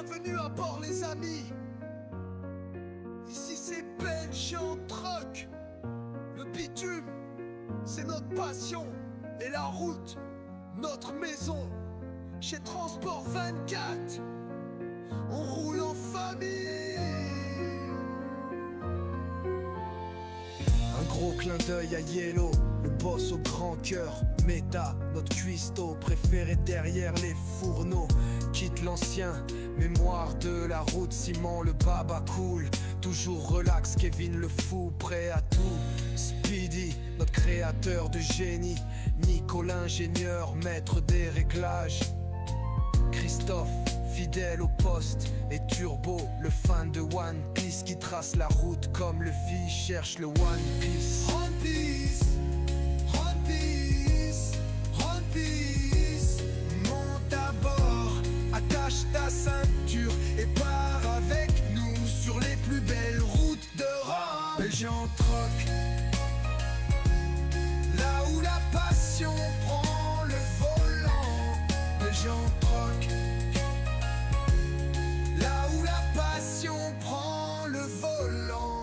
Bienvenue à bord les amis. Ici c'est belge en truck. Le bitume, c'est notre passion. Et la route, notre maison. Chez Transport 24, on roule en famille. Un gros clin d'œil à Yellow, le boss au grand cœur. Méta, notre cuistot préféré derrière les fourneaux. Quitte l'ancien, mémoire de la route. Simon le baba cool, toujours relax. Kevin le fou, prêt à tout. Speedy, notre créateur de génie. Nico l'ingénieur, maître des réglages. Christophe, fidèle au poste. Et Turbo, le fan de One Piece, qui trace la route comme le fils cherche le One Piece. One Piece, One Piece, One Piece. Monte à bord, attache ta ceinture et pars avec nous sur les plus belles routes d'Europe. Belge en troc, là où la passion prend le volant. Belge en troc, là où la passion prend le volant.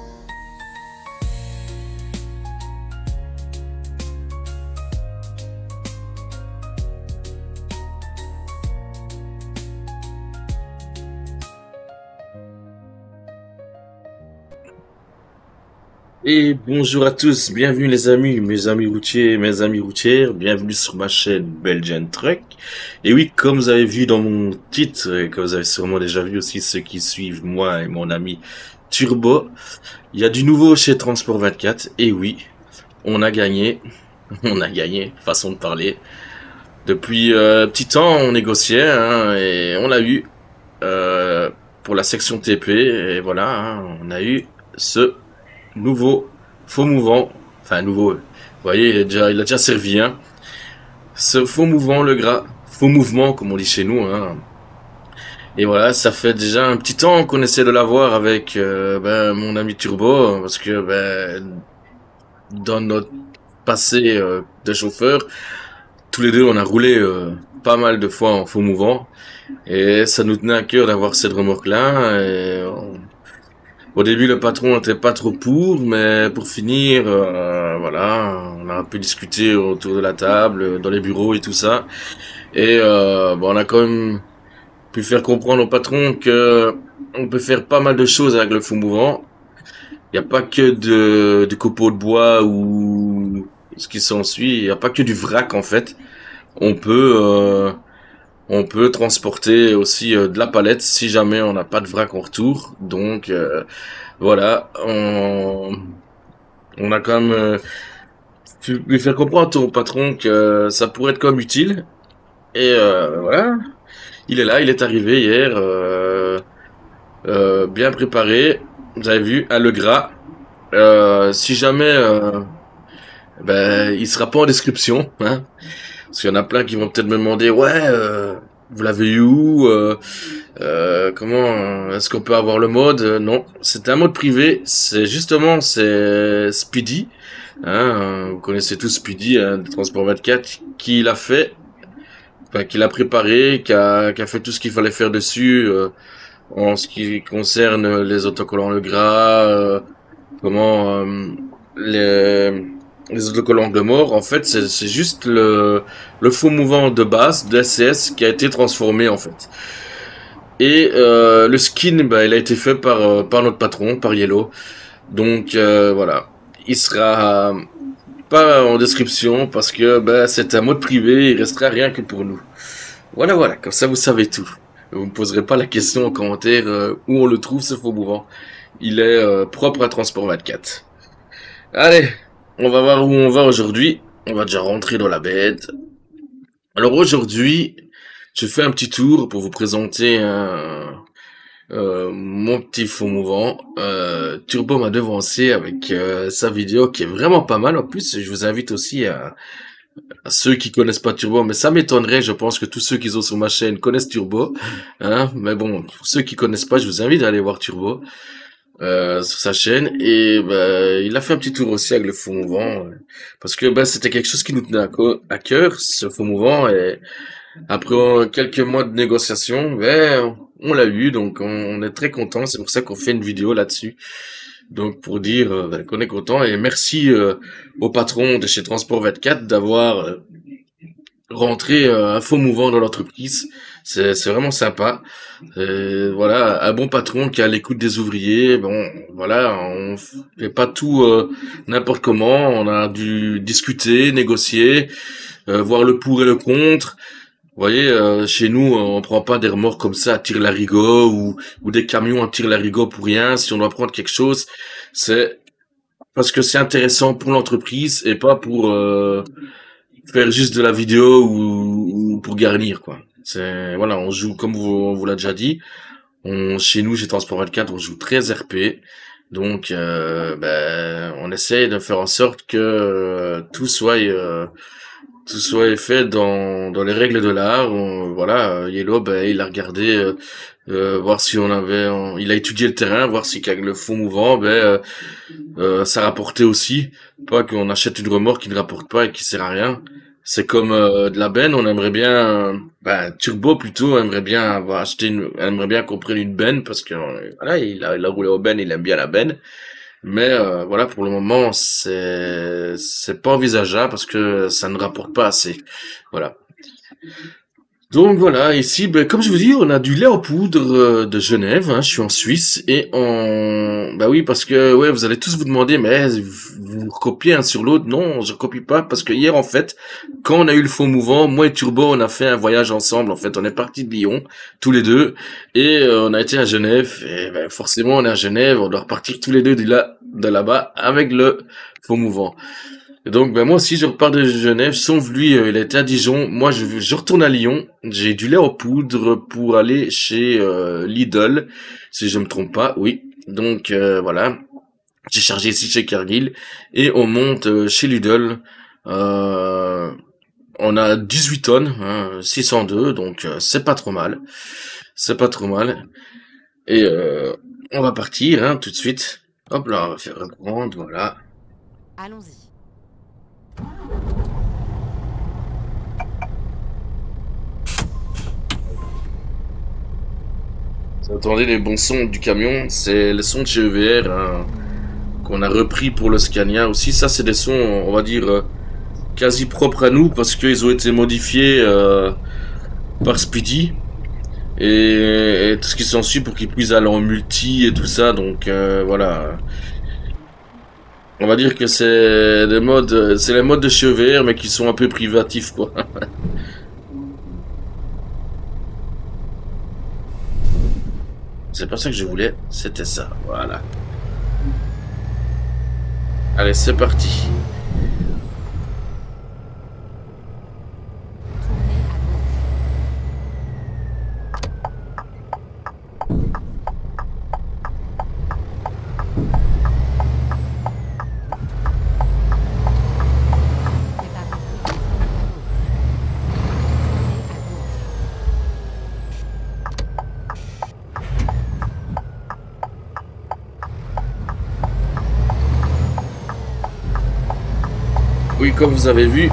Et bonjour à tous, bienvenue les amis, mes amis routiers, mes amis routières, bienvenue sur ma chaîne Belgian Truck. Et oui, comme vous avez vu dans mon titre, et que vous avez sûrement déjà vu aussi ceux qui suivent moi et mon ami Turbo, il y a du nouveau chez Transport 24. Et oui, on a gagné, façon de parler. Depuis petit temps, on négociait, hein, et on l'a eu pour la section TP, et voilà, hein, on a eu ce nouveau faux mouvant, enfin nouveau, vous voyez, il a déjà servi, hein. Ce faux mouvant, le gras, faux mouvement comme on dit chez nous, hein. Et voilà, ça fait déjà un petit temps qu'on essaie de l'avoir avec mon ami Turbo, parce que dans notre passé de chauffeur, tous les deux on a roulé pas mal de fois en faux mouvant, et ça nous tenait à cœur d'avoir cette remorque là. Au début, le patron n'était pas trop pour, mais pour finir, voilà, on a un peu discuté autour de la table, dans les bureaux et tout ça. Et on a quand même pu faire comprendre au patron que on peut faire pas mal de choses avec le faux mouvant. Il n'y a pas que du copeau de bois ou ce qui s'ensuit. Il n'y a pas que du vrac en fait. On peut transporter aussi de la palette si jamais on n'a pas de vrac en retour. Donc voilà, on a quand même pu lui faire comprendre au patron que ça pourrait être comme utile. Et voilà, il est là, il est arrivé hier, bien préparé. Vous avez vu, à le gras. Si jamais, il sera pas en description, hein. Parce qu'il y en a plein qui vont peut-être me demander, ouais, vous l'avez eu où, comment, est-ce qu'on peut avoir le mode? Non, c'est un mode privé. C'est Speedy, hein, vous connaissez tous Speedy, hein, de Transport 24, qui l'a fait, enfin, qui l'a préparé, qui a fait tout ce qu'il fallait faire dessus, en ce qui concerne les autocollants le gras, comment, les autocollants de mort. En fait, c'est juste le faux mouvant de base de SCS qui a été transformé en fait. Et le skin, il a été fait par notre patron, par Yellow. Donc voilà, il sera pas en description parce que c'est un mode privé, il restera rien que pour nous. Voilà, comme ça vous savez tout. Vous me poserez pas la question en commentaire où on le trouve ce faux mouvant. Il est propre à Transport 24. Allez, on va voir où on va aujourd'hui. On va déjà rentrer dans la bête. Alors aujourd'hui, je fais un petit tour pour vous présenter mon petit faux mouvant. Turbo m'a devancé avec sa vidéo qui est vraiment pas mal. En plus, je vous invite aussi à ceux qui connaissent pas Turbo, mais ça m'étonnerait. Je pense que tous ceux qui sont sur ma chaîne connaissent Turbo, hein. Mais bon, pour ceux qui connaissent pas, je vous invite à aller voir Turbo sur sa chaîne. Et il a fait un petit tour aussi avec le faux mouvant, parce que c'était quelque chose qui nous tenait à cœur, ce faux mouvant. Et après quelques mois de négociation, on l'a eu, donc on est très content. C'est pour ça qu'on fait une vidéo là-dessus. Donc pour dire qu'on est content et merci au patron de chez Transport 24 d'avoir rentré un faux mouvant dans l'entreprise. C'est vraiment sympa. Voilà, un bon patron qui est à l'écoute des ouvriers. Bon, voilà, on fait pas tout n'importe comment. On a dû discuter, négocier, voir le pour et le contre. Vous voyez, chez nous, on prend pas des remorques comme ça à tire-larigot ou des camions à tire-larigot pour rien. Si on doit prendre quelque chose, c'est parce que c'est intéressant pour l'entreprise et pas pour faire juste de la vidéo ou pour garnir, quoi. C'est voilà, on joue comme on vous l'a déjà dit. Chez nous, chez Transport 24, on joue très RP. Donc, on essaye de faire en sorte que tout soit fait dans les règles de l'art. Voilà, Yellow, il a regardé, voir si il a étudié le terrain, voir si avec le faux mouvant, ça rapportait aussi. Pas qu'on achète une remorque qui ne rapporte pas et qui sert à rien. C'est comme de la benne, on aimerait bien, Turbo plutôt aimerait bien avoir acheté aimerait bien qu'on prenne une benne parce que voilà, il a roulé au benne, il aime bien la benne. Mais voilà, pour le moment, c'est pas envisageable parce que ça ne rapporte pas assez. Voilà. Donc voilà, ici, comme je vous dis, on a du lait en poudre de Genève. Hein, je suis en Suisse et bah oui, parce que ouais, vous allez tous vous demander, mais vous copiez un sur l'autre. Non, je copie pas parce que hier en fait, quand on a eu le faux mouvant, moi et Turbo, on a fait un voyage ensemble. En fait, on est partis de Lyon tous les deux et on a été à Genève. Et forcément, on est à Genève, on doit repartir tous les deux de là-bas avec le faux mouvant. Et donc, moi aussi, je repars de Genève, sauf lui, il était à Dijon. Moi, je retourne à Lyon. J'ai du lait en poudre pour aller chez Lidl, si je me trompe pas, oui. Donc, voilà. J'ai chargé ici chez Cargill. Et on monte chez Lidl. On a 18 tonnes, hein, 602, donc c'est pas trop mal. C'est pas trop mal. Et on va partir, hein, tout de suite. Hop là, on va faire reprendre, voilà. Allons-y. Vous entendez les bons sons du camion, c'est les sons de chez EVR hein, qu'on a repris pour le Scania aussi. Ça, c'est des sons, on va dire, quasi propres à nous parce qu'ils ont été modifiés par Speedy et tout ce qui s'ensuit pour qu'ils puissent aller en multi et tout ça. Donc voilà. On va dire que c'est les modes de chez EVR mais qui sont un peu privatifs quoi. C'est pas ça que je voulais, c'était ça, voilà. Allez, c'est parti. Oui, comme vous avez vu,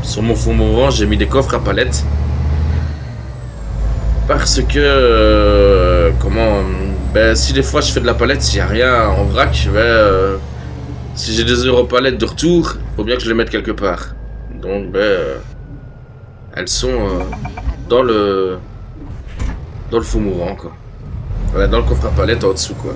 sur mon fond mouvant, j'ai mis des coffres à palettes. Parce que, si des fois je fais de la palette, s'il n'y a rien en vrac, si j'ai des Europalettes de retour, faut bien que je les mette quelque part. Donc, elles sont dans le fond mouvant, quoi. Voilà, dans le coffre à palettes en dessous, quoi.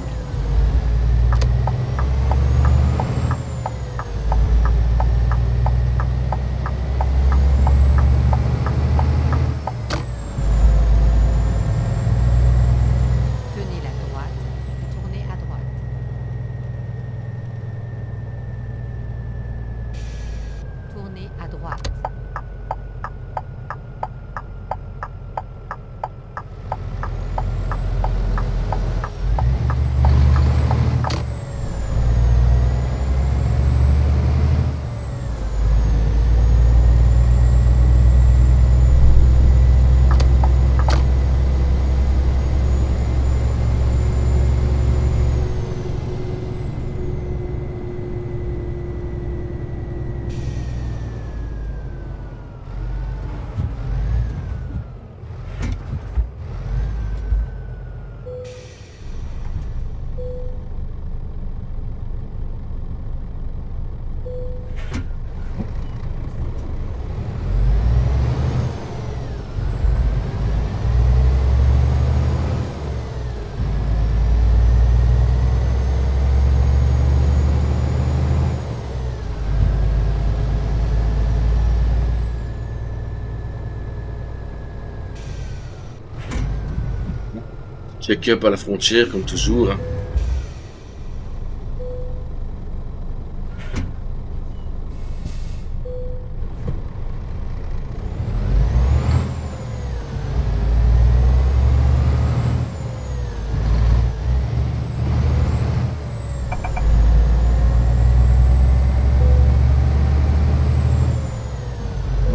Check-up à la frontière, comme toujours. Hein.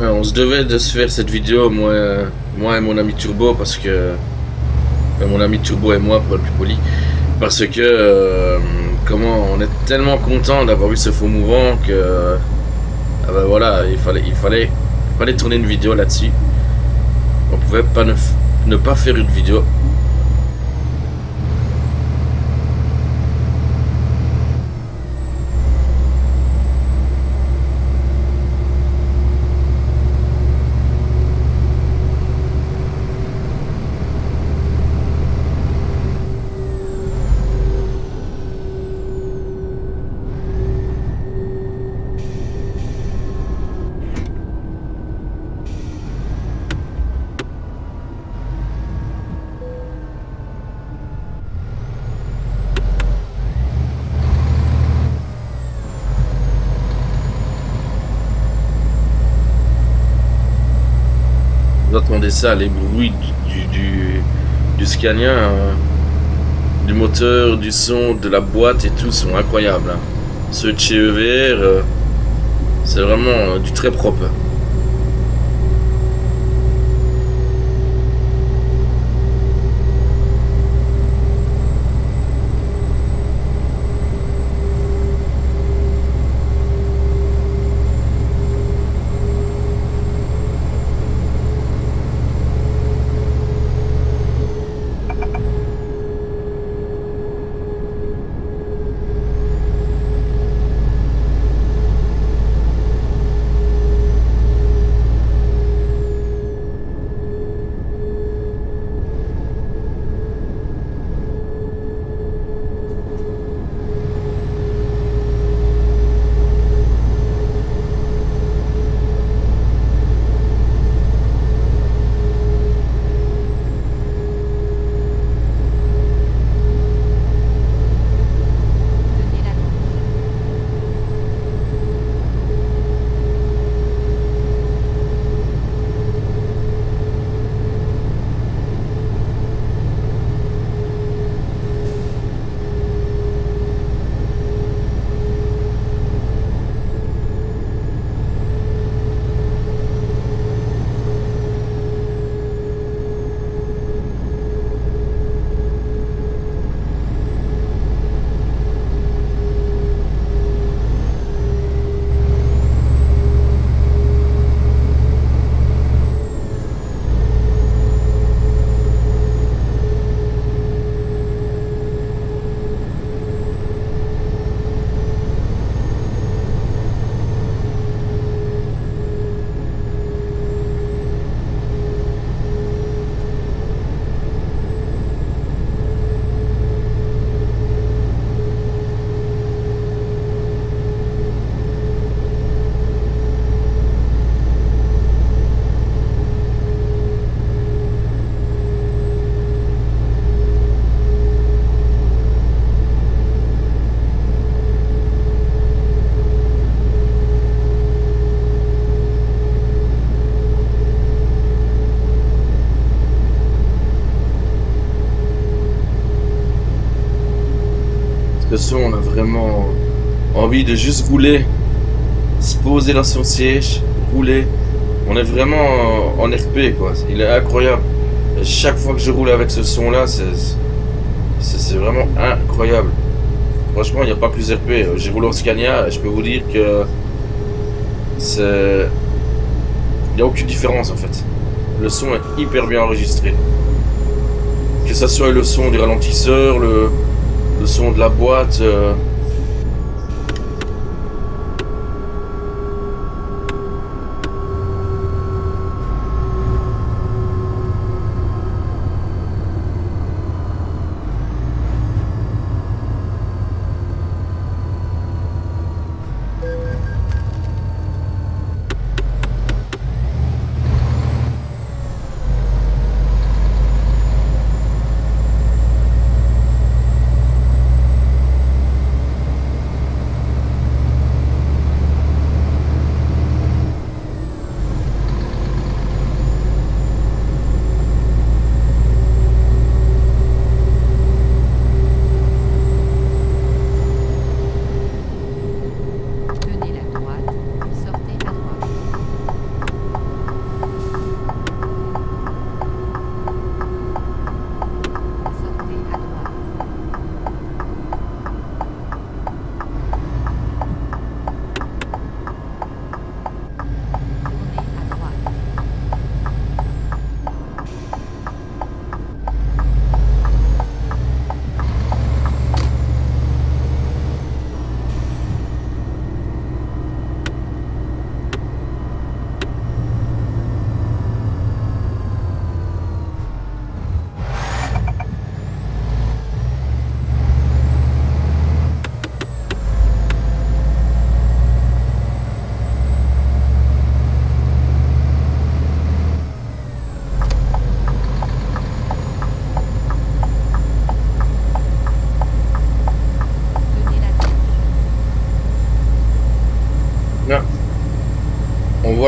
Ouais, on se devait de se faire cette vidéo, moi et mon ami Turbo, parce que... mon ami Turbo et moi, pour être plus poli. Parce que... comment... On est tellement content d'avoir vu ce faux mouvant que... ah ben voilà, il fallait tourner une vidéo là-dessus. On pouvait pas ne pas faire une vidéo. Vous entendez ça, les bruits du Scania, hein, du moteur, du son, de la boîte et tout sont incroyables. Hein. Ceux de chez EVR, c'est vraiment du très propre. Ce son, on a vraiment envie de juste rouler, se poser dans son siège, rouler. On est vraiment en RP, quoi. Il est incroyable. Et chaque fois que je roule avec ce son-là, c'est vraiment incroyable. Franchement, il n'y a pas plus RP. J'ai roulé en Scania et je peux vous dire que c'est... Il n'y a aucune différence, en fait. Le son est hyper bien enregistré. Que ce soit le son du ralentisseur, le son de la boîte...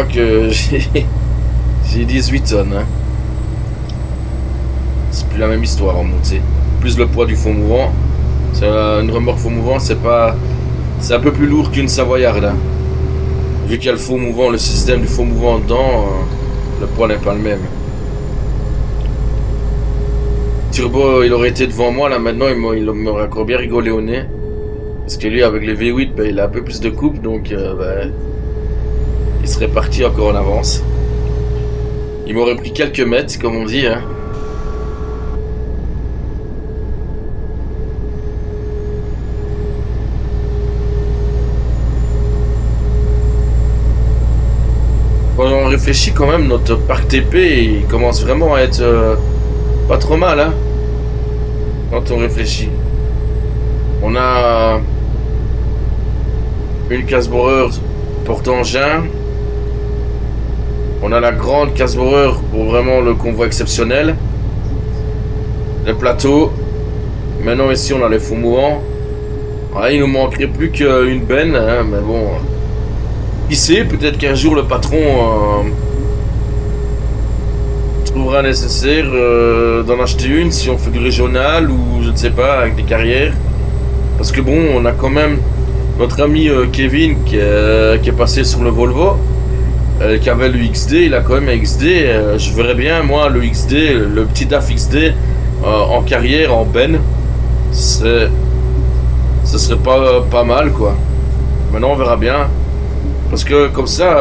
crois que j'ai 18 tonnes. Hein. C'est plus la même histoire en montée. Plus le poids du fond mouvant. Une remorque fond mouvant, c'est pas... C'est un peu plus lourd qu'une savoyarde. Hein. Vu qu'il y a le fond mouvant, le système du fond mouvant dedans, le poids n'est pas le même. Turbo, il aurait été devant moi, là maintenant, il m'aurait encore bien rigolé au nez. Parce que lui, avec les V8, ben, il a un peu plus de coupe, donc ben, il serait parti encore en avance. Il m'aurait pris quelques mètres, comme on dit. Hein. Quand on réfléchit quand même, notre parc TP, il commence vraiment à être pas trop mal. Hein, quand on réfléchit. On a une casse-bourreur porte-engin. On a la grande casse-bourreur pour vraiment le convoi exceptionnel. Le plateau. Maintenant ici on a les fonds mouvants. Ah, il nous manquerait plus qu'une benne, hein, mais bon. Qui sait, peut-être qu'un jour le patron trouvera nécessaire d'en acheter une si on fait du régional ou je ne sais pas, avec des carrières. Parce que bon, on a quand même notre ami Kevin qui est passé sur le Volvo, qui avait le XD, il a quand même un XD. Je verrais bien, moi, le XD, le petit DAF XD en carrière, en benne. Ce serait pas mal, quoi. Maintenant, on verra bien. Parce que comme ça,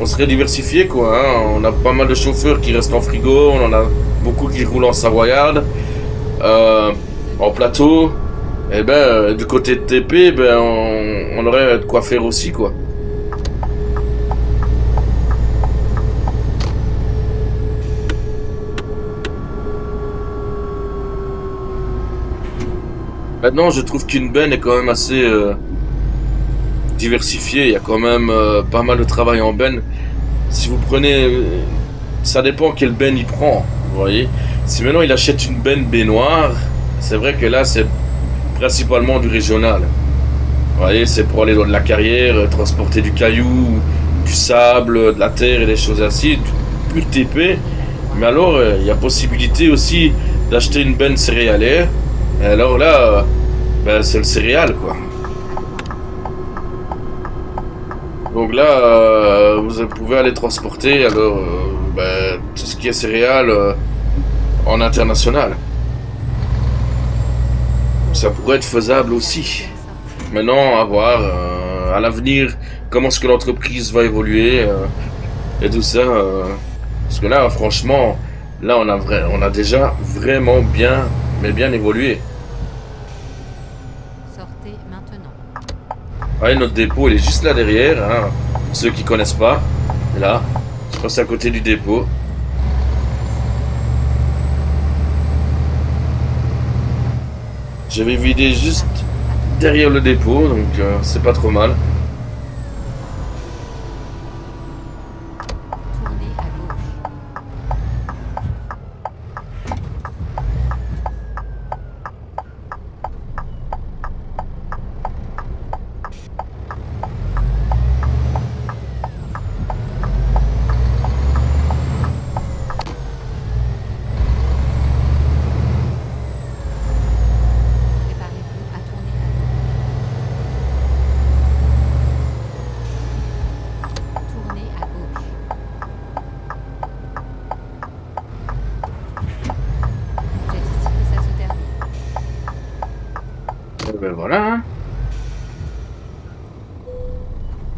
on serait diversifié, quoi. Hein. On a pas mal de chauffeurs qui restent en frigo, on en a beaucoup qui roulent en savoyarde, en plateau. Et ben, du côté de TP, ben, on aurait de quoi faire aussi, quoi. Maintenant, je trouve qu'une benne est quand même assez diversifiée. Il y a quand même pas mal de travail en benne. Si vous prenez... ça dépend quelle benne il prend, vous voyez. Si maintenant il achète une benne baignoire, c'est vrai que là, c'est principalement du régional. Vous voyez, c'est pour aller dans de la carrière, transporter du caillou, du sable, de la terre et des choses ainsi, plus de TP. Mais alors, il y a possibilité aussi d'acheter une benne céréalière. Et alors là, ben, c'est le céréal, quoi. Donc là, vous pouvez aller transporter alors ben, tout ce qui est céréales en international. Ça pourrait être faisable aussi. Maintenant, à voir à l'avenir comment est-ce que l'entreprise va évoluer et tout ça. Parce que là, franchement, là on a déjà vraiment bien évolué. Sortez maintenant. Ouais, notre dépôt il est juste là derrière. Hein. Pour ceux qui connaissent pas, là, je passe à côté du dépôt. Je vais vider juste derrière le dépôt, donc c'est pas trop mal. Tournez à gauche. Préparez-vous à tourner à gauche. Tournez à gauche. C'est ici que ça se termine. Et ben voilà. Hein.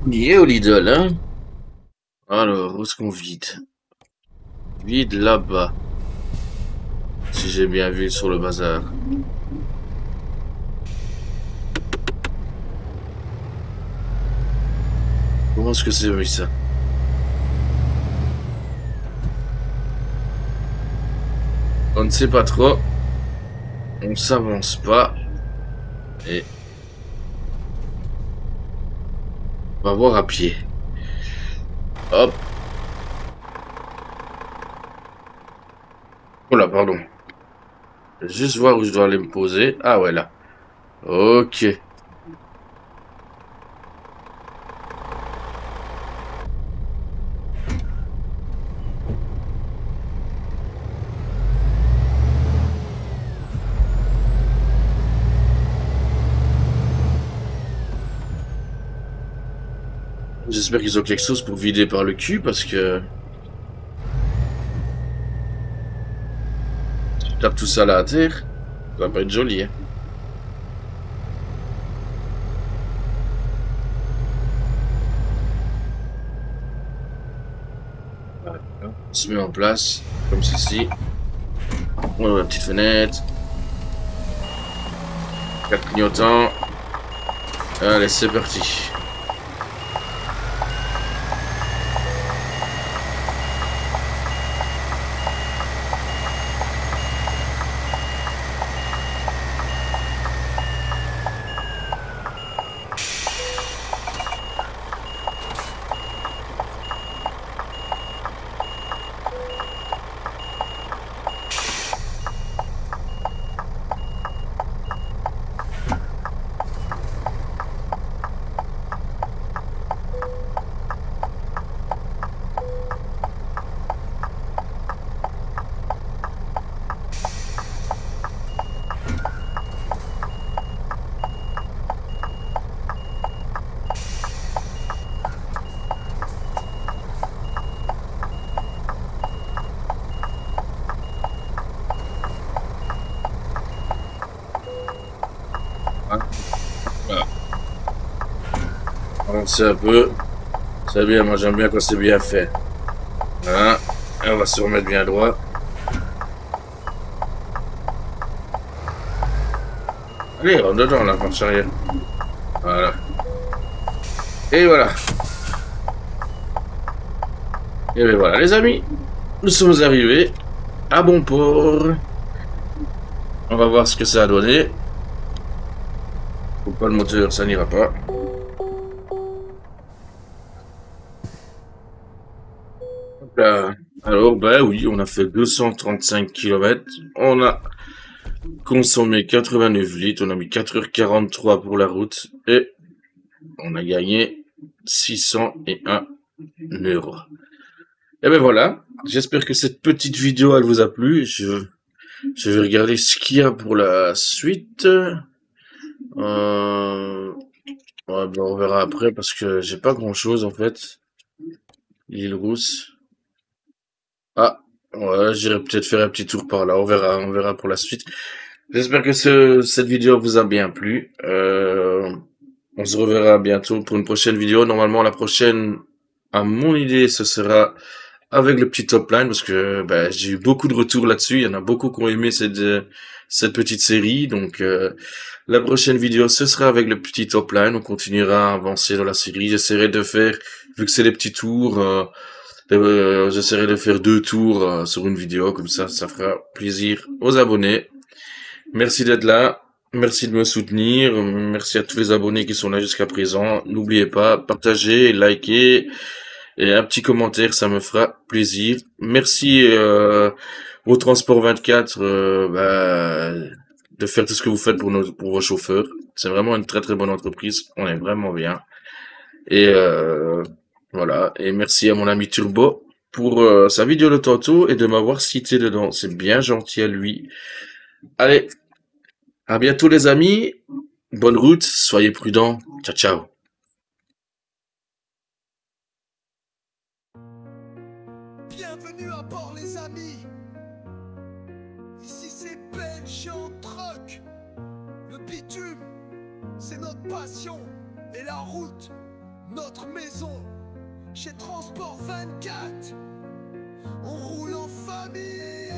On y est au Lidl, hein. Alors, où est-ce qu'on vide? Vide là-bas. Si j'ai bien vu sur le bazar. Comment est-ce que c'est mis ça? On ne sait pas trop. On s'avance pas. Et on va voir à pied. Hop. Oh là, pardon. Je vais juste voir où je dois aller me poser. Ah ouais, là. Ok. J'espère qu'ils ont quelque chose pour vider par le cul parce que... Si je tape tout ça là à terre, ça va pas être joli. Hein. Voilà. On se met en place, comme ceci. On ouvre la petite fenêtre. 4 clignotants. Allez, c'est parti. Voilà. Avancer un peu. C'est bien, moi j'aime bien quand c'est bien fait. Voilà. Et on va se remettre bien droit. Allez, rentre dedans la marche arrière. Voilà. Et voilà. Et bien voilà les amis. Nous sommes arrivés à bon port. On va voir ce que ça a donné. Faut pas le moteur, ça n'ira pas. Alors, ben oui, on a fait 235 km. On a consommé 89 litres. On a mis 4h43 pour la route. Et on a gagné 601 €. Et ben voilà. J'espère que cette petite vidéo, elle vous a plu. Je vais regarder ce qu'il y a pour la suite. Ouais, ben on verra après parce que j'ai pas grand chose en fait. L'île Rousse. Ah, ouais, j'irai peut-être faire un petit tour par là. On verra pour la suite. J'espère que cette vidéo vous a bien plu. On se reverra bientôt pour une prochaine vidéo. Normalement, la prochaine, à mon idée, ce sera avec le petit top line parce que ben, j'ai eu beaucoup de retours là-dessus. Il y en a beaucoup qui ont aimé cette petite série. Donc, la prochaine vidéo, ce sera avec le petit top line. On continuera à avancer dans la série. J'essaierai de faire, vu que c'est les petits tours, j'essaierai de faire 2 tours sur une vidéo. Comme ça fera plaisir aux abonnés. Merci d'être là. Merci de me soutenir. Merci à tous les abonnés qui sont là jusqu'à présent. N'oubliez pas, partagez, likez. Et un petit commentaire, ça me fera plaisir. Merci au Transport 24 de faire tout ce que vous faites pour vos chauffeurs. C'est vraiment une très très bonne entreprise. On est vraiment bien. Et voilà. Et merci à mon ami Turbo pour sa vidéo de tantôt et de m'avoir cité dedans. C'est bien gentil à lui. Allez, à bientôt les amis. Bonne route. Soyez prudents. Ciao ciao. Bienvenue à bord les amis. Ici c'est Belgian Truck. Le bitume, c'est notre passion. Et la route, notre maison. Chez Transport 24, on roule en famille.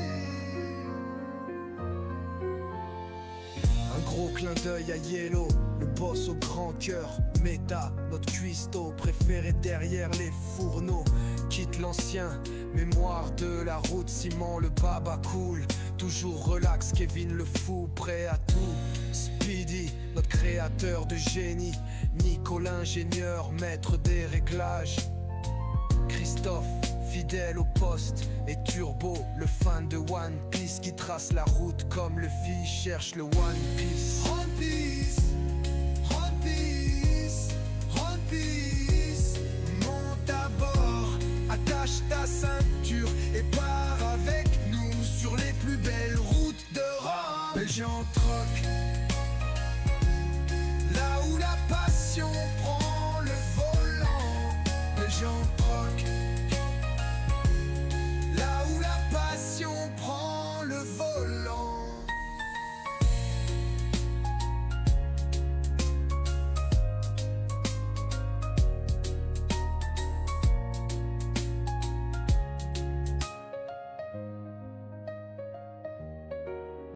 Un gros clin d'œil à Yellow, le boss au grand cœur. Méta, notre cuistot préféré derrière les fourneaux. Quitte l'ancien, mémoire de la route. Simon le baba cool, toujours relax. Kevin le fou, prêt à tout. Speedy, notre créateur de génie. Nico l'ingénieur, maître des réglages. Christophe, fidèle au poste. Et Turbo, le fan de One Piece qui trace la route comme le fils cherche le One Piece. One Piece, One Piece, One Piece. Monte à bord, attache ta ceinture et pars avec nous sur les plus belles routes d'Europe. Belgian Truck.